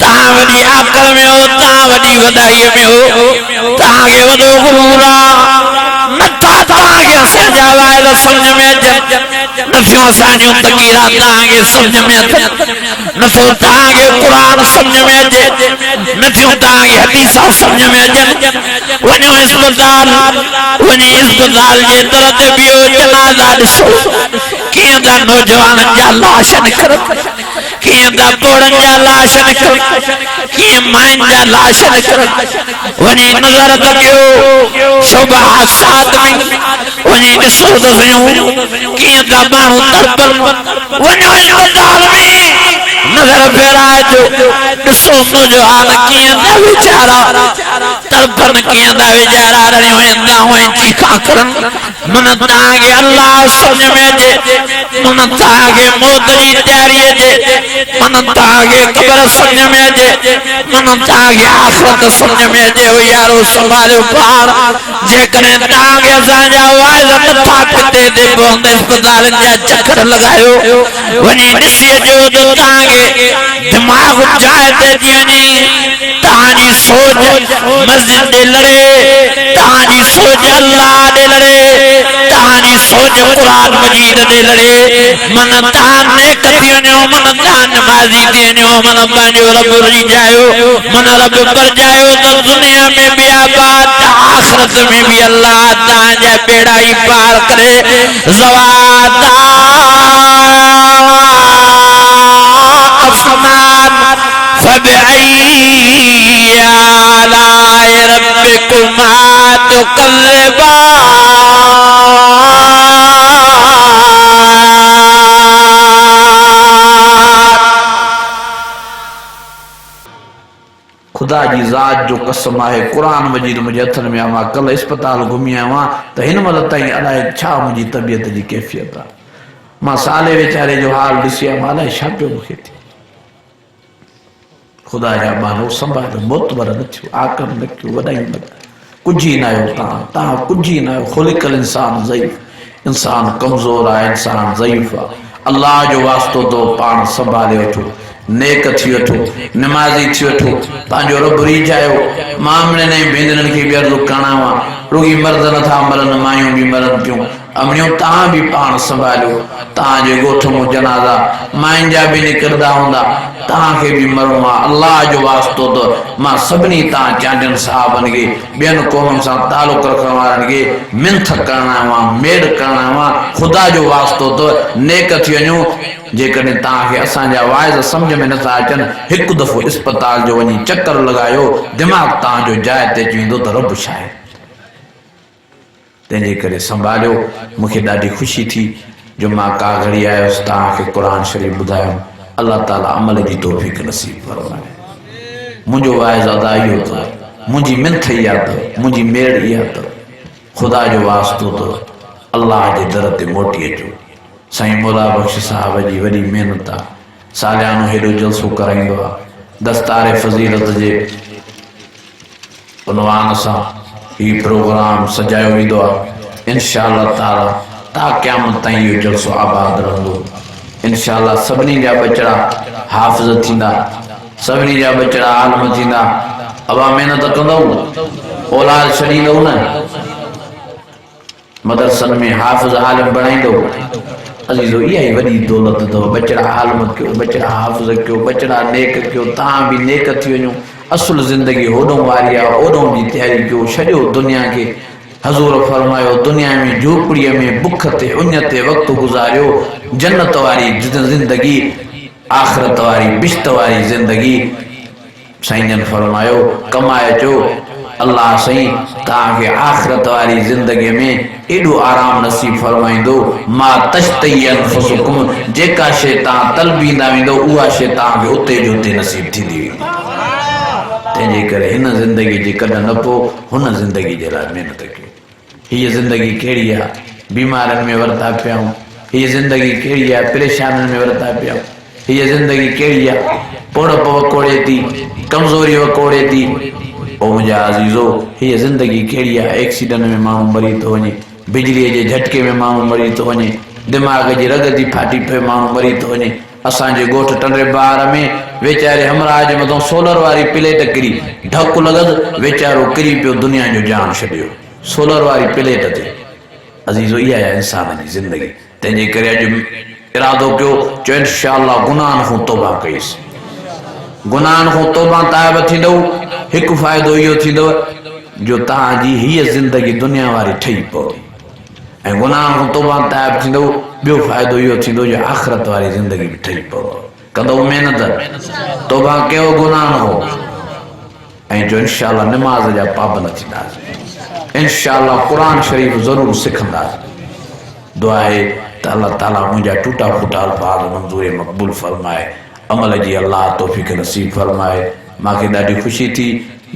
Speaker 2: तव्हां वॾी आकड़ में हो तव्हां वॾी वॾाईअ में हो तव्हांखे वॾो गुरूर आहे नथा तव्हांखे असांजा वाइल सम्झ में अचनि नथियूं असांजूं तक़ीरा तव्हांखे सम्झ में अचनि नथो तव्हांखे क़ुरान सम्झ में अचे नथियूं तव्हांखे हदीसा सम्झ में अचनि वञो अस्पताल वञी अस्पताल जे दर ते बीहो जनाज़ा ॾिसो कीअं त नौजवाननि जा लाश निकिरनि कीअं त ॿोड़नि जा लाश निकिरनि कीअं मायुनि जा लाश निकिरनि वञी नज़र त कयो सुबह 7 में वञी ॾिसो त सयूं कीअं त माण्हू तड़पनि वञो अस्पताल में नज़र फेराए जो ॾिसो नौजवान कीअं त वीचारा तड़पनि कीअं त वीचारा रड़ियूं वेंदा हुआ चीखा करनि मन तव्हांखे अल्लाह सम्झ में अचे मन तव्हांखे मौत जी तयारी अचे मन तव्हांखे क़बर सम्झ में अचे मन तव्हांखे आख़िरत सम्झ में अचे ओ यारो संभालियो पाण जेकॾहिं तव्हांखे असांजा वाइद नथा पिते ते पवंदे अस्पतालनि जा चक्कर लॻायो वञी ॾिसी अचो त तव्हांखे दिमाग़ जाइ ते थी वञे तव्हांजी सोच मस्जिद ॾे लड़े तव्हांजी सोच अल्लाह ॾे लड़े तव्हांजी सोच क़ुरान मजीद ॾे लड़े मन तव्हां नेक थी वञो मन तव्हां नमाज़ी थी वञो मन पंहिंजो रब रिझायो मन रब परजायो त दुनिया में बि आबाद आख़िरत में भी अल्लाह तव्हांजा बेड़ा ई पार करे ज़वाता अफ़नान फबअय्यि आलाए रब्बिकुमा तुकज़्ज़िबान
Speaker 1: खुदा जी ज़ात जो कसम है कुरान मजीद मुझे हथन में आवा कल अस्पताल घुमी आवा तो हिन महिल ताईं अलाए छा मुंहिंजी तबियत जी कैफियत आहे मां साले वेचारे जो हाल ॾिसी आयो अलाए छा पियो मूंखे थिए खुदा जा मानो संभालियो मोतबर न थियो आकम न कयो वॾायूं न कुझु ई न आहियो तव्हां कुझु ई न आहियो ख़ुलिक़ल इंसान ज़ईफ़ इंसान कमज़ोर आहे इंसान ज़ईफ़ आहे अल्लाह जो वास्तो तो पाण संभाले वठो नेक थी वठो नमाज़ी थी वठो पंहिंजो रब रीझायो मामले ने भेनरनि खे बि अर्ज़ु करिणा रुगी मर्द नथा मरनि मायूं बि मरनि थियूं अमड़ियूं तव्हां बि पाण संभालियो तव्हांजे ॻोठ मां जनाज़ा मायुनि जा बि निकिरंदा हूंदा तव्हांखे बि मरणो आहे अल्लाह जो वास्तो त मां सभिनी तव्हां चांडियुनि साहिबनि खे ॿियनि क़ौमुनि सां तालुक़ रखण वारनि खे मिंथ करणा हुआ मेड़ करणा हुआ ख़ुदा जो वास्तो त नेक थी वञूं जेकॾहिं तव्हांखे असांजा वाइज़ सम्झ में नथा अचनि हिकु दफ़ो इस्पताल जो वञी चकर लॻायो दिमाग़ तव्हांजो जाइ ते अची वेंदो त रब छा आहे तंहिंजे करे संभालियो मूंखे ॾाढी ख़ुशी थी जो मां का घड़ी आयुसि तव्हांखे क़ुर शरीफ़ ॿुधायो अल्लाह ताला अमल जी तौफ़ीक़ नसीब फरमाए मुंहिंजो वाइज़ अदा इहो अथव मुंहिंजी मिंथ इहा अथव मुंहिंजी मेड़ इहा अथव ख़ुदा जो वास्तो अथव अल्लाह जे दर ते मोटी अचो साईं मौला बख़्श साहिब जी वॾी महिनत आहे सालियानो हेॾो जलसो कराईंदो आहे दस्तार फज़ीलत जे उनवान सां हीउ प्रोग्राम सजायो वेंदो आहे इंशाअल्लाह ताला ता क़यामत ताईं इहो जलसो आबाद रहंदो इंशाअल्लाह सभिनी जा बचड़ा हाफ़िज़ थींदा सभिनी जा बचड़ा आलिम थींदा अबा महिनत कंदव औलाद छॾींदव न मदरसनि में हाफ़िज़ आलिम बणाईंदो अज़ीज़ो इहा ई वॾी दौलत अथव बचड़ा आलिम कयो बचड़ा हाफ़िज़ कयो बचड़ा नेक कयो तव्हां बि नेक थी वञो असुल ज़िंदगी होॾों वारी आहे ओॾों जी तयारी कयो सॼो दुनिया खे हज़ूर फरमायो दुनिया में झोपड़ीअ में बुख ते उञ ते वक़्तु गुज़ारियो जन्नत वारी ज़िंदगी आख़िरत वारी बिश्त वारी ज़िंदगी साईं जन फरमायो कमाए अचो अल्लाह साईं तव्हांखे आख़िरत वारी ज़िंदगीअ में एॾो आराम नसीब फरमाईंदो मां तश्तई अनफुसुकुम जेका शइ तव्हां तलबींदा वेंदो उहा शइ तव्हांखे उते जो उते नसीब थींदी वेंदी तंहिंजे करे हिन ज़िंदगी जे कॾहिं न पोइ हुन ज़िंदगी जे लाइ महिनत कयो हीअ ज़िंदगी कहिड़ी आहे बीमारियुनि में वरता पिया आहियूं हीअ ज़िंदगी कहिड़ी आहे परेशानियुनि में वरता पिया आहियूं हीअ ज़िंदगी कहिड़ी आहे पोड़प वकोड़े थी कमज़ोरी वकोड़े थी ओ मुंहिंजा अज़ीज़ो हीअ ज़िंदगी कहिड़ी आहे एक्सीडेंट में माण्हू मरी थो वञे बिजलीअ जे झटके में माण्हू मरी थो वञे दिमाग़ जी रग थी फाटी पए माण्हू मरी थो वञे असांजे ॻोठ टंडे बार में वेचारे हमराज जे मथां सोलर वारी प्लेट किरी ढकु लॻसि वेचारो किरी पियो दुनिया जो जान छॾियो सोलर वारी प्लेट ते अज़ीज़ो इहा आहे इंसान जी ज़िंदगी तंहिंजे करे अॼु इरादो कयो चयो इंशाअल्लाह गुनाहनि खां तौबा कईसि गुनाहनि खां तौबा ताइब थींदव हिकु फ़ाइदो इहो थींदव जो तव्हांजी हीअ ज़िंदगी दुनिया वारी ठही पवंदी ऐं गुनाहनि खां तौबा ताइब थींदव ॿियो फ़ाइदो इहो थींदो जो आख़िरत वारी ज़िंदगी बि ठही पवंदव कंदव महिनत तौबा कयो गुनाहनि खां ऐं जो इंशाअल्लाह निमाज़ जा पाबंद थींदासीं इंशाअल्लाह क़ुर शरीफ़ ज़रूरु सिखंदासीं दुआ आहे त अल्लाह ताला मुंहिंजा टूटा फूटा अल्फाज़ मंज़ूर मक़बूल फरमाए अमल जी अल्लाह तौफ़ीक़ नसीब फरमाए मूंखे ॾाढी ख़ुशी थी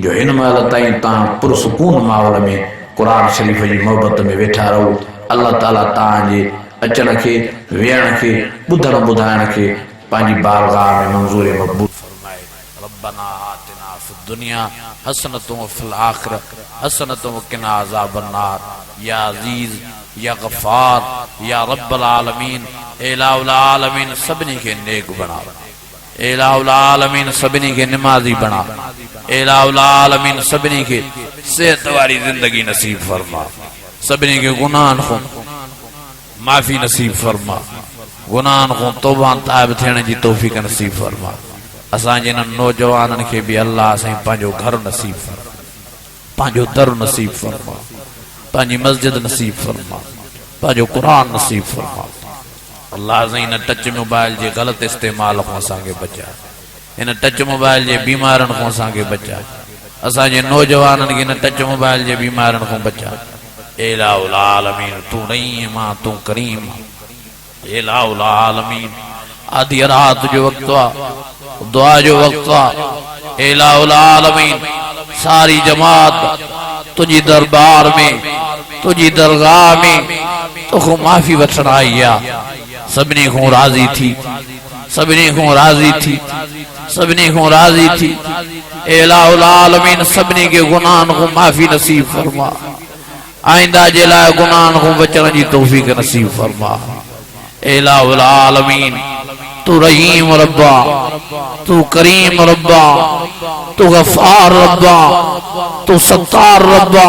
Speaker 1: जो हिन महिल ताईं तव्हां पुरसुकून माहौल में क़ुर शरीफ़ जी मोहबत में वेठा रहो अल्लाह ताला तव्हांजे अचण खे वेहण खे ॿुधण ॿुधाइण खे पंहिंजी बारगाह में मंज़ूर मक़बूल फरमाए रब्बना आतिना फ़िद दुनिया हसनतुम व फ़िल आख़िरत हसनतुम व क़िना अज़ाबन्नार या अज़ीज़ या गफ़ार या रब्बल आलमीन इलाहुल आलमीन सभिनी खे नेक बणा इलाहुल आलमीन सभिनी खे निमाज़ी बणा इलाहुल आलमीन सभिनी खे सेहत वारी ज़िंदगी नसीब फरमा सभिनी खे गुनाहनि खां माफ़ी नसीब फरमा गुनाहनि खां तौबा ताइब थियण जी तौफ़ीक़ नसीब फरमा असांजे हिननि नौजवाननि खे बि अल्लाह साईं पंहिंजो घर नसीब फरमा पंहिंजो दर नसीब फरमा पंहिंजी मस्जिद नसीब फरमा पंहिंजो क़ुर नसीब फरमा अल्लाह साईं हिन टच मोबाइल जे ग़लति इस्तेमाल खां असांखे बचाए हिन टच मोबाइल जे बीमारियुनि खां असांखे बचाए असांजे नौजवाननि खे हिन टच मोबाइल जे बीमारियुनि खां बचाए इलाहुल आलमीन तू रहीम तू करीम इलाहुल आलमीन आधी रात जो वक्त दुआ जो वक्त इलाहुल आलमीन सारी जमात तुझी दरबार में तुझी दरगाह में तो माफी वठण आई आहे सभिनी खां राज़ी थी सभिनी खां राज़ी थी सभिनी खां राज़ी थी इलाहुल आलमीन सभिनी के गुनाहनि खां माफी नसीब फरमा आइंदा जे लाइ गुनाहनि खां बचण जी तौफ़ीक़ नसीब फरमा इलाहुल आलमीन तू रहीम रब्बा, तू करीम रब्बा, तू गफ्फार रब्बा, तू सत्तार रब्बा।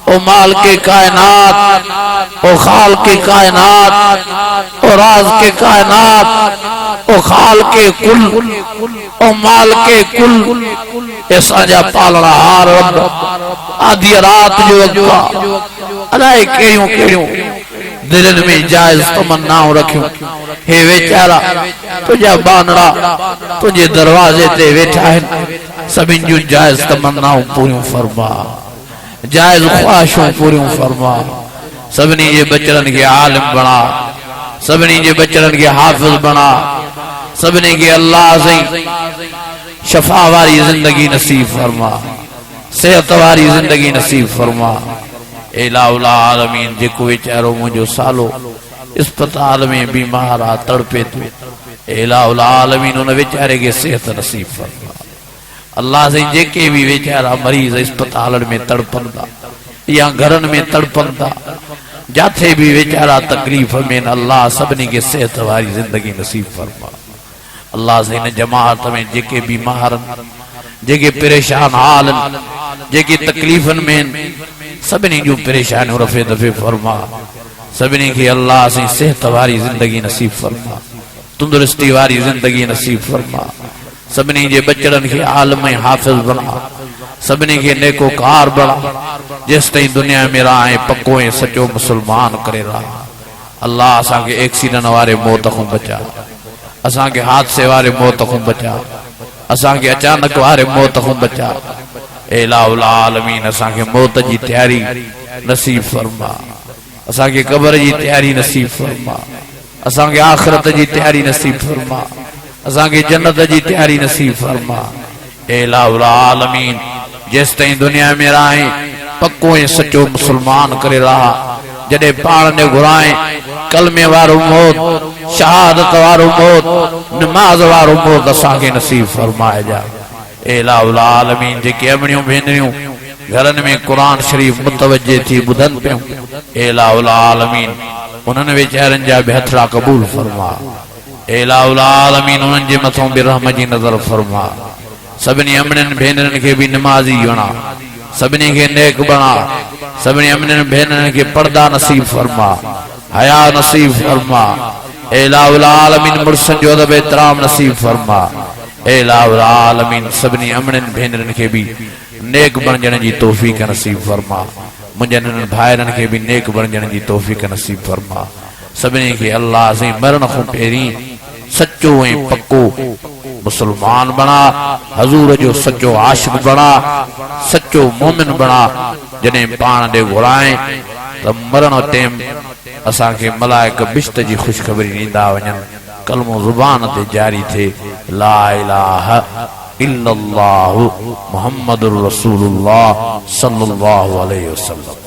Speaker 1: ओ माल के कायनात, ओ खाल के कायनात, ओ राज के कायनात, ओ खाल के कुल, ओ माल के कुल, ऐसा जा पालना हार रब। आधी रात जो अगवा अलाए केड़ियों केड़ियों दिलन में जायज तमन्नाओं रखियो। हे वेचारा तुझा बानड़ा तुझे दरवाजे ते वेठा है, सभिन जो जायज तमन्नाओं पूरियों फरमा, जायज ख्वाहिशों पूरियों फरमा। सभिनी जे बचड़न के आलिम बना, सभिनी जे बचड़न के हाफिज बना, सभिनी के अल्लाह से शफा वाली जिंदगी नसीब फरमा, सेहत वाली जिंदगी नसीब फरमा। इलाहुल आलमीन जेको वेचारो मुझो सालो अस्पताल में बीमार आ तड़पे तो इलाहुल आलमीन उन वेचारे के सेहत नसीब फरमा। अल्लाह से जेके भी वेचारा मरीज अस्पताल में तड़पंदा या घरन में तड़पंदा, जाथे भी वेचारा तकलीफ में, अल्लाह सबनी के सेहत वाली जिंदगी नसीब फरमा। अल्लाह से इन जमात में जेके बीमार, जेके परेशान हाल, जेके तकलीफन में, सबनी जो परेशान रफे दफे फरमा। सबनी के अल्लाह से सेहत वाली जिंदगी नसीब फरमा, तंदुरुस्ती वाली जिंदगी नसीब फरमा। सबनी जे बचड़न के आलम हाफिज बना, सबनी के नेकोकार बना, जिस तई दुनिया में राह पक्को सचो मुसलमान करे रहा। अल्लाह असा के एक्सीडेंट वाले मौत को बचा, असा के हादसे वाले मौत को बचा, असा के अचानक वाले मौत को बचा। इलाहुल आलमीन असा के मौत की तैयारी नसीब फरमा, असा के कब्र की तैयारी नसीब फरमा, असा के आखिरत की तैयारी नसीब फरमा, असा के जन्नत की तैयारी नसीब फरमा। इलाहुल आलमीन जिस तई दुनिया में राहे पक्को सचो मुसलमान करे रहा, जडे पाण ने घुराए कलमे वारो मौत, शहादत वारो मौत, नमाज वारो मौत असा के नसीब फरमाए जा। इलाहुल आलमीन जेके अमणियों भेनरियों घरन में कुरान शरीफ मुतवज्जे थी बुधन पे, इलाहुल आलमीन उन्हनि वेचारन जा बेहतरा कबूल फरमा। इलाहुल आलमीन उन्हनि जे मथों भी रहमत जी नजर फरमा। सबनी अमणन भेनरन के भी नमाजी बना, सबनी के नेक बना, सबनी अमणन भेनरन के पर्दा नसीब फरमा, हया नसीब फरमा। इलाहुल आलमीन मुर्शन जो अदब एहतराम नसीब फरमा। इलाहुल आलमीन सबनी अमणन भेनरन के भी नेक बनजण जी तौफीक नसीब फरमा। मुंजन भाइरन के भी नेक बनजण जी तौफीक नसीब फरमा। सबनी के अल्लाह से मरण को पहिरीं सच्चो ऐं पक्को मुसलमान बना, हजूर जो सच्चो आशिक बना, सच्चो मोमिन बना। जने पान दे घुराए त मरण टेम असा के मलाइक बिश्त जी खुशखबरी नींदा वञन, कलमो जुबान ते जारी थे, ला इलाहा इल्लल्लाहु मुहम्मदुर रसूलुल्लाह सल्लल्लाहु अलैहि वसल्लम।